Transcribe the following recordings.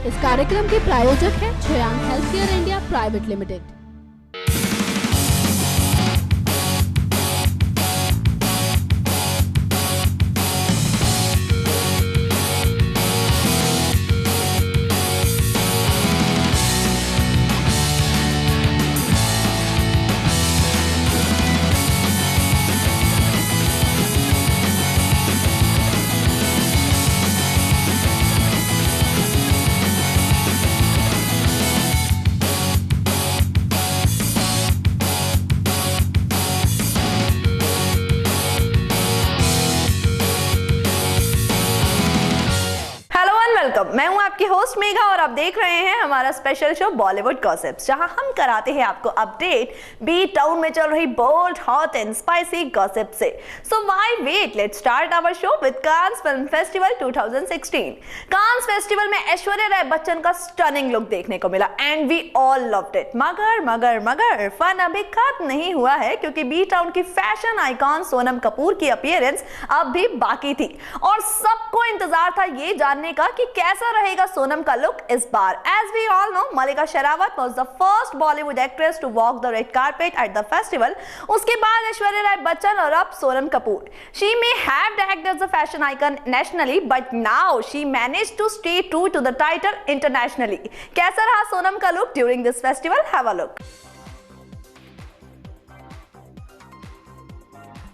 इस कार्यक्रम के प्रायोजक हैं छयांग हेल्थकेयर इंडिया प्राइवेट लिमिटेड। मैं हूं आपकी होस्ट मेघा और आप देख रहे हैं हमारा स्पेशल शो बॉलीवुड गॉसिप्स, जहां हम कराते हैं आपको अपडेट बी टाउन में चल रही bold, hot and spicy gossip से। So why wait, let's start our show with Cannes film festival 2016। Cannes festival में ऐश्वर्या राय बच्चन का स्टनिंग लुक देखने को मिला and we all loved it. मगर फन अभी खत्म नहीं हुआ है, क्योंकि बी टाउन की फैशन आइकॉन सोनम कपूर की अपीयरेंस अब भी बाकी थी और सबको इंतजार था ये जानने का कि कैसा रहेगा सोनम का लुक इस बार। As we all know, Malika Sherawat was the first Bollywood actress to walk the red carpet at the festival. उसके बाद ऐश्वर्या राय बच्चन और अब Sonam Kapoor. She may have tagged as a fashion icon nationally, but now she managed to stay true to the title internationally. कैसा रहा सोनम का look during this festival? Have a look.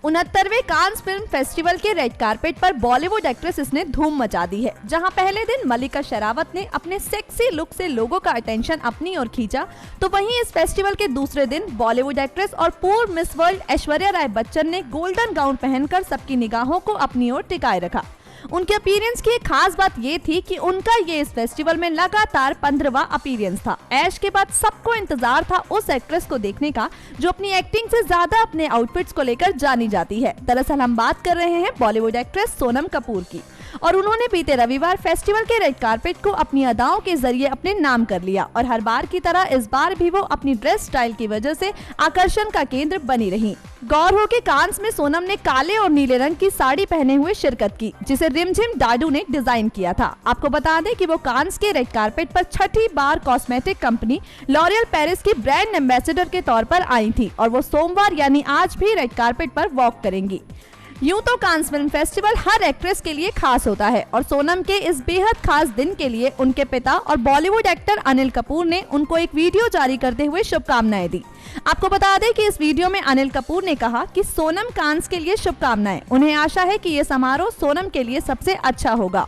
69वें Cannes film festival के red carpet पर Bollywood actresses ने धूम मचा दी है। जहां पहले दिन मलिका शेरावत ने अपने सेक्सी लुक से लोगों का अटेंशन अपनी ओर खींचा, तो वहीं इस फेस्टिवल के दूसरे दिन बॉलीवुड एक्ट्रेस और पूर्व मिस वर्ल्ड ऐश्वर्या राय बच्चन ने गोल्डन गाउन पहनकर सबकी निगाहों को अपनी ओर टिकाए रखा। उनके अपीयरेंस की एक खास बात ये थी कि उनका ये इस फेस्टिवल में लगातार 15वां अपीयरेंस था। ऐश के बाद सबको इंतजार था उस एक्ट्रेस को देखने का जो अपनी एक्टिंग से ज्यादा अपने आउटफिट्स को लेकर जानी जाती है। दरअसल हम बात कर रहे हैं बॉलीवुड एक्ट्रेस सोनम कपूर की, और उन्होंने बीते रविवार फेस्टिवल के रेड कारपेट को अपनी अदाओं के जरिए अपने नाम कर लिया और हर बार की तरह इस बार भी वो अपनी ड्रेस स्टाइल की वजह से आकर्षण का केंद्र बनी रही। गौर हो के कांस में सोनम ने काले और नीले रंग की साड़ी पहने हुए शिरकत की, जिसे रिमझिम डाडू ने डिजाइन किया था। आपको बता दें कि वो कांस के रेड कारपेट पर छठी बार कॉस्मेटिक कंपनी लॉरियल पेरिस की ब्रांड एम्बेसडर के तौर पर आई थी और वो सोमवार यानी आज भी रेड कारपेट पर वॉक करेंगी। यूं तो कांस फिल्म फेस्टिवल हर एक्ट्रेस के लिए खास होता है और सोनम के इस बेहद खास दिन के लिए उनके पिता और बॉलीवुड एक्टर अनिल कपूर ने उनको एक वीडियो जारी करते हुए शुभकामनाएं दी। आपको बता दें कि इस वीडियो में अनिल कपूर ने कहा कि सोनम कांस के लिए शुभकामनाएं, उन्हें आशा है कि ये समारोह सोनम के लिए सबसे अच्छा होगा।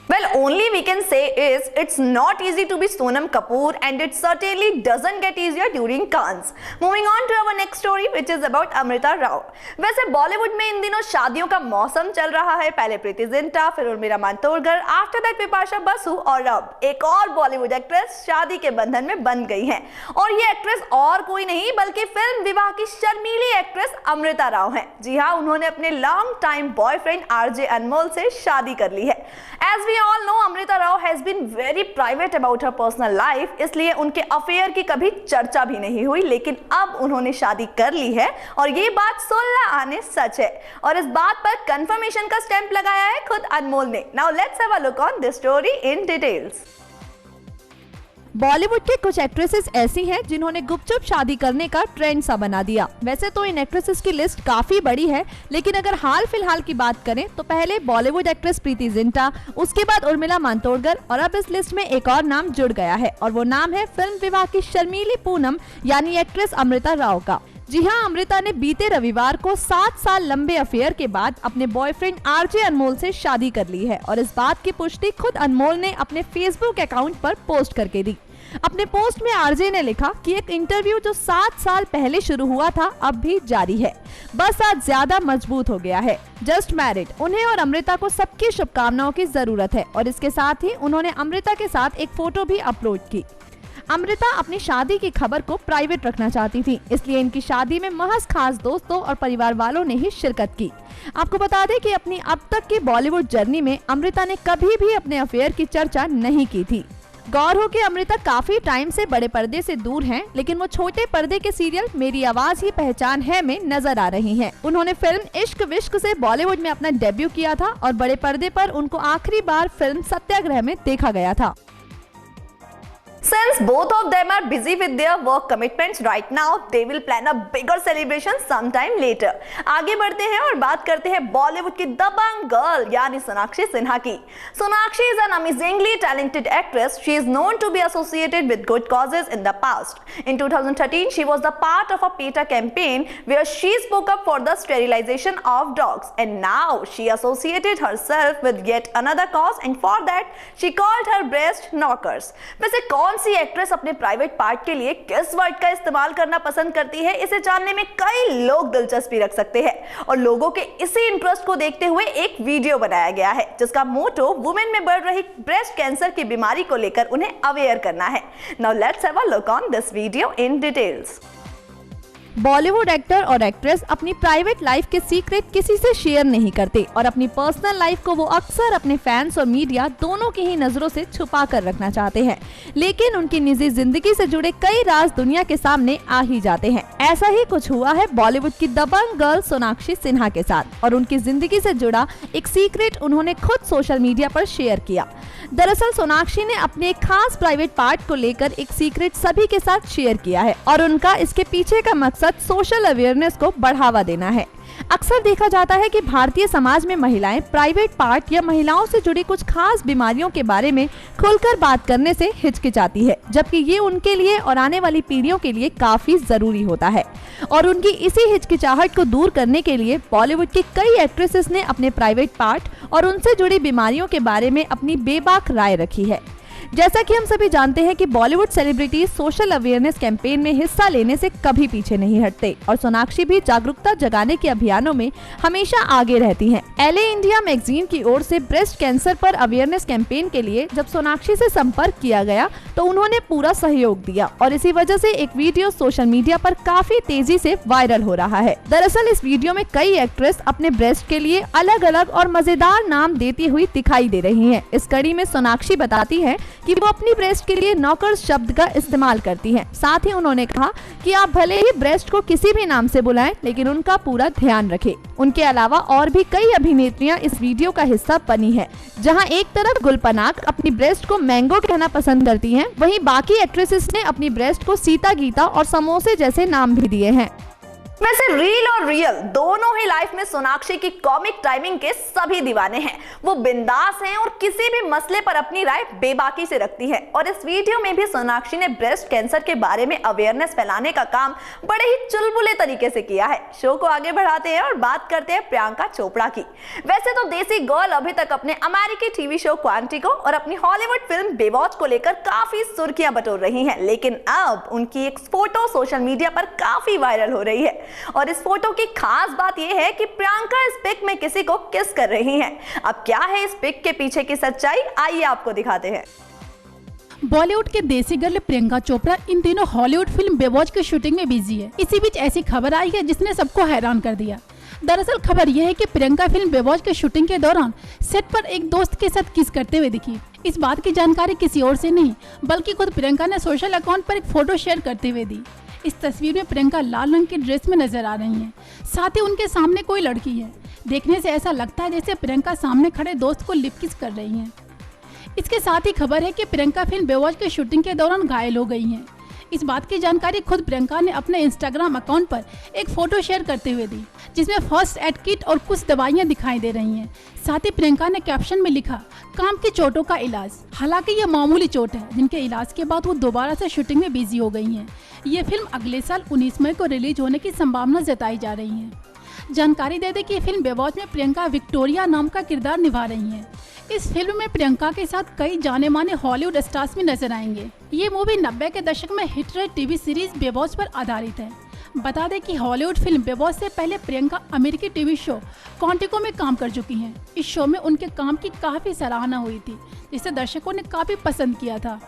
Well, only we can say is it's not easy to be Sonam Kapoor, and it certainly doesn't get easier during Cannes. Moving on to our next story, which is about Amrita Rao. वैसे बॉलीवुड में इन दिनों शादियों का मौसम चल रहा है। पहले प्रीति जिंटा, फिर उर्मिला मातोंडकर, आफ्टर दैट बिपाशा बसु और अब एक और बॉलीवुड एक्ट्रेस शादी के बंधन में बंध गई है। और ये एक्ट्रेस और कोई नहीं बल्कि फिल्म विवाह की शर्मीली एक्ट्रेस अमृता राव है। जी हाँ, उन्होंने अपने लॉन्ग टाइम बॉयफ्रेंड आरजे अनमोल से शादी कर ली है। As we all know, Amrita Rao has been very private about her personal life, इसलिए उनके अफेयर की कभी चर्चा भी नहीं हुई, लेकिन अब उन्होंने शादी कर ली है और ये बात 16 आने सच है। और इस बात पर कंफर्मेशन का स्टैंप लगाया है खुद अनमोल ने। Now let's have a look on this story in details. Bollywood के कुछ एक्ट्रेसेस ऐसी हैं जिन्होंने गुपचुप शादी करने का ट्रेंड सा बना दिया। वैसे तो इन एक्ट्रेसेस की लिस्ट काफी बड़ी है, लेकिन अगर हाल फिलहाल की बात करें तो पहले बॉलीवुड एक्ट्रेस प्रीति जिंटा, उसके बाद उर्मिला मातोंडकर और अब इस लिस्ट में एक और नाम जुड़ गया है और वो नाम है फिल्म विवाह की शर्मीली पूनम यानी एक्ट्रेस अमृता राव का। जी हाँ, अमृता ने बीते रविवार को 7 साल लंबे अफेयर के बाद अपने बॉयफ्रेंड आरजे अनमोल से शादी कर ली है और इस बात की पुष्टि खुद अनमोल ने अपने फेसबुक अकाउंट पर पोस्ट करके दी। अपने पोस्ट में आरजे ने लिखा कि एक इंटरव्यू जो 7 साल पहले शुरू हुआ था अब भी जारी है, बस आज ज्यादा मजबूत हो गया है। Just married. उन्हें और अमृता को सबकी शुभकामनाओं की जरूरत है और इसके साथ ही उन्होंने अमृता के साथ एक फोटो भी अपलोड की। अमृता अपनी शादी की खबर को प्राइवेट रखना चाहती थी, इसलिए इनकी शादी में महज खास दोस्तों और परिवार वालों ने ही शिरकत की। आपको बता दें कि अपनी अब तक की बॉलीवुड जर्नी में अमृता ने कभी भी अपने अफेयर की चर्चा नहीं की थी। गौर हो कि अमृता काफी टाइम से बड़े पर्दे से दूर हैं, लेकिन वो छोटे पर्दे के सीरियल मेरी आवाज ही पहचान है में नजर आ रही हैं। उन्होंने फिल्म इश्क विश्क से बॉलीवुड में अपना डेब्यू किया था और बड़े पर्दे पर उनको आखिरी बार फिल्म सत्याग्रह में देखा गया था। Since both of them are busy with their work commitments right now, they will plan a bigger celebration sometime later. आगे बढ़ते हैं और बात करते हैं बॉलीवुड की दबंग गर्ल यानी सोनाक्षी सिन्हा की। Sonakshi is an amazingly talented actress. She is known to be associated with good causes in the past. In 2013, she was the part of a PETA campaign where she spoke up for the sterilization of dogs, and now she associated herself with yet another cause, and for that she called her breast knockers. वैसे कौन सी actress अपने private part के लिए किस word का इस्तेमाल करना पसंद करती है, इसे जानने में कई लोग दिलचस्पी रख सकते हैं और लोगों के इसी इंटरेस्ट को देखते हुए एक वीडियो बनाया गया है जिसका मोटो वुमेन में बढ़ रही ब्रेस्ट कैंसर की बीमारी को लेकर उन्हें अवेयर करना है। Now let's have a look on this video in details. Bollywood actor और एक्ट्रेस अपनी प्राइवेट लाइफ के सीक्रेट किसी से शेयर नहीं करते और अपनी पर्सनल लाइफ को वो अक्सर अपने फैंस और मीडिया दोनों की ही नजरों से छुपा कर रखना चाहते हैं, लेकिन उनकी निजी जिंदगी से जुड़े कई राज दुनिया के सामने आ ही जाते हैं। ऐसा ही कुछ हुआ है बॉलीवुड की दबंग गर्ल सोनाक्षी सिन्हा के साथ और उनकी जिंदगी से जुड़ा एक सीक्रेट उन्होंने खुद सोशल मीडिया पर शेयर किया। दरअसल सोनाक्षी ने अपने एक खास प्राइवेट पार्ट को लेकर एक सीक्रेट सभी के साथ शेयर किया है और उनका इसके पीछे का मकसद सोशल अवेयरनेस को बढ़ावा देना है। अक्सर देखा जाता है कि भारतीय समाज में महिलाएं प्राइवेट पार्ट या महिलाओं से जुड़ी कुछ खास बीमारियों के बारे में खुलकर बात करने से हिचकिचाती है, जबकि ये उनके लिए और आने वाली पीढ़ियों के लिए काफी जरूरी होता है। और उनकी इसी हिचकिचाहट को दूर करने के लिए बॉलीवुड की कई एक्ट्रेसेस ने अपने प्राइवेट पार्ट और उनसे जुड़ी बीमारियों के बारे में अपनी बेबाक राय रखी है। जैसा कि हम सभी जानते हैं कि Bollywood celebrities social awareness campaign में हिस्सा लेने से कभी पीछे नहीं हटते और सोनाक्षी भी जागरूकता जगाने के अभियानों में हमेशा आगे रहती हैं। LA इंडिया मैगजीन की ओर से ब्रेस्ट कैंसर पर अवेयरनेस कैंपेन के लिए जब सोनाक्षी से संपर्क किया गया तो उन्होंने पूरा सहयोग दिया और इसी वजह से एक वीडियो सोशल मीडिया पर काफी तेजी से वायरल हो रहा है। दरअसल इस वीडियो में कई एक्ट्रेस अपने ब्रेस्ट के लिए अलग अलग और मजेदार नाम देती हुई दिखाई दे रही है। इस कड़ी में सोनाक्षी बताती है कि वो अपनी ब्रेस्ट के लिए नॉकर्स शब्द का इस्तेमाल करती हैं। साथ ही उन्होंने कहा कि आप भले ही ब्रेस्ट को किसी भी नाम से बुलाएं, लेकिन उनका पूरा ध्यान रखें। उनके अलावा और भी कई अभिनेत्रियां इस वीडियो का हिस्सा बनी हैं, जहां एक तरफ गुलपनाग अपनी ब्रेस्ट को मैंगो कहना पसंद करती हैं, वहीं बाकी एक्ट्रेसेस ने अपनी ब्रेस्ट को सीता गीता और समोसे जैसे नाम भी दिए हैं। वैसे रील और रियल दोनों ही लाइफ में सोनाक्षी की कॉमिक टाइमिंग के सभी दीवाने हैं। वो बिंदास हैं और किसी भी मसले पर अपनी राय बेबाकी से रखती है और इस वीडियो में भी सोनाक्षी ने ब्रेस्ट कैंसर के बारे में अवेयरनेस फैलाने का काम बड़े ही चुलबुले तरीके से किया है। शो को आगे बढ़ाते हैं और बात करते हैं प्रियंका चोपड़ा की। वैसे तो देसी गर्ल अभी तक अपने अमेरिकी टीवी शो क्वांटिको और अपनी हॉलीवुड फिल्म बेवॉच को लेकर काफी सुर्खियां बटोर रही हैं, लेकिन अब उनकी एक फोटो सोशल मीडिया पर काफी वायरल हो रही है और इस फोटो की खास बात यह है कि प्रियंका इस पिक में किसी को किस कर रही हैं। अब क्या है इस पिक के पीछे की सच्चाई, आइए आपको दिखाते हैं। बॉलीवुड के देसी गर्ल प्रियंका चोपड़ा इन दिनों हॉलीवुड फिल्म बेवॉच की शूटिंग में बिजी है। इसी बीच ऐसी खबर आई है जिसने सबको हैरान कर दिया। दरअसल खबर यह है कि प्रियंका फिल्म बेवॉच के शूटिंग के दौरान सेट पर एक दोस्त के साथ किस करते हुए दिखी। इस बात की जानकारी किसी और से नहीं बल्कि खुद प्रियंका ने सोशल अकाउंट पर एक फोटो शेयर करते हुए दी। इस तस्वीर में प्रियंका लाल रंग की ड्रेस में नजर आ रही हैं। साथ ही उनके सामने कोई लड़की है। देखने से ऐसा लगता है जैसे प्रियंका सामने खड़े दोस्त को लिप किस कर रही हैं। इसके साथ ही खबर है कि प्रियंका फिल्म बेवॉच के शूटिंग के दौरान घायल हो गई हैं। इस बात की जानकारी खुद प्रियंका ने अपने इंस्टाग्राम अकाउंट पर एक फोटो शेयर करते हुए दी, जिसमें फर्स्ट एड किट और कुछ दवाइयां दिखाई दे रही हैं। साथ ही प्रियंका ने कैप्शन में लिखा, काम की चोटों का इलाज। हालांकि ये मामूली चोट है जिनके इलाज के बाद वो दोबारा से शूटिंग में बिजी हो गई हैं। ये फिल्म अगले साल 19 मई को रिलीज होने की संभावना जताई जा रही है। जानकारी दे दें कि फिल्म बेवॉच में प्रियंका विक्टोरिया नाम का किरदार निभा रही हैं। इस फिल्म में प्रियंका के साथ कई जाने माने हॉलीवुड स्टार्स भी नजर आएंगे। ये मूवी 90 के दशक में हिट रही टीवी सीरीज बेवॉच पर आधारित है। बता दें कि हॉलीवुड फिल्म बेवॉच से पहले प्रियंका अमेरिकी टीवी शो क्वांटिको में काम कर चुकी हैं। इस शो में उनके काम की काफी सराहना हुई थी, जिसे दर्शकों ने काफी पसंद किया था।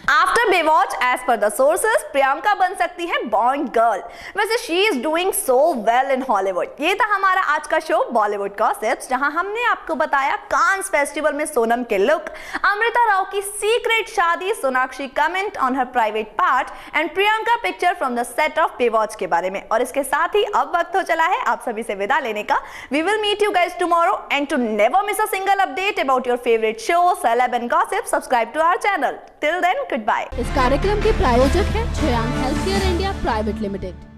After Baywatch as per the sources Priyanka बन सकती है बॉन्ड गर्ल। वैसे she is doing so well in Hollywood. ये था हमारा आज का शो बॉलीवुड गॉसिप्स, जहां हमने आपको बताया कांस फेस्टिवल में सोनम के लुक, अमृता राव की सीक्रेट शादी, Sonakshi comment on her private part and Priyanka picture from the set of Baywatch के बारे में। और इसके साथ ही अब वक्त हो चला है आप सभी से विदा लेने का। We will meet you guys tomorrow and to never miss a single update about your favourite show celeb and gossip, subscribe to our channel. Till then goodbye. इस कार्यक्रम के प्रायोजक हैं Shreyank health care India private limited.